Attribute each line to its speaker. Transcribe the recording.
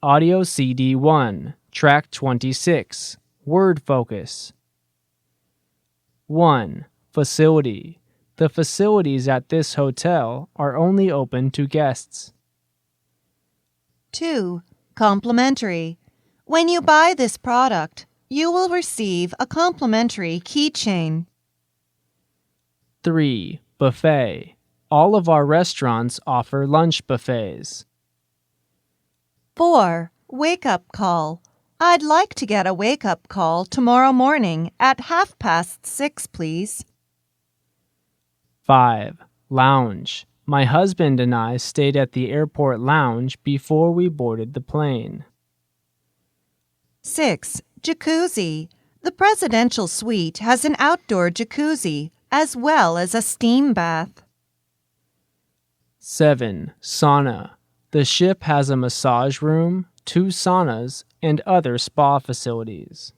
Speaker 1: Audio CD 1, Track 26, Word Focus. 1. Facility. The facilities at this hotel are only open to guests.
Speaker 2: 2. Complimentary. When you buy this product, you will receive a complimentary keychain.
Speaker 1: 3. Buffet. All of our restaurants offer lunch buffets.
Speaker 2: 4. Wake-up call. I'd like to get a wake-up call tomorrow morning at 6:30, please.
Speaker 1: 5. Lounge. My husband and I stayed at the airport lounge before we boarded the plane.
Speaker 2: 6. Jacuzzi. The presidential suite has an outdoor jacuzzi as well as a steam bath.
Speaker 1: 7. Sauna. The ship has a massage room, 2 saunas, and other spa facilities.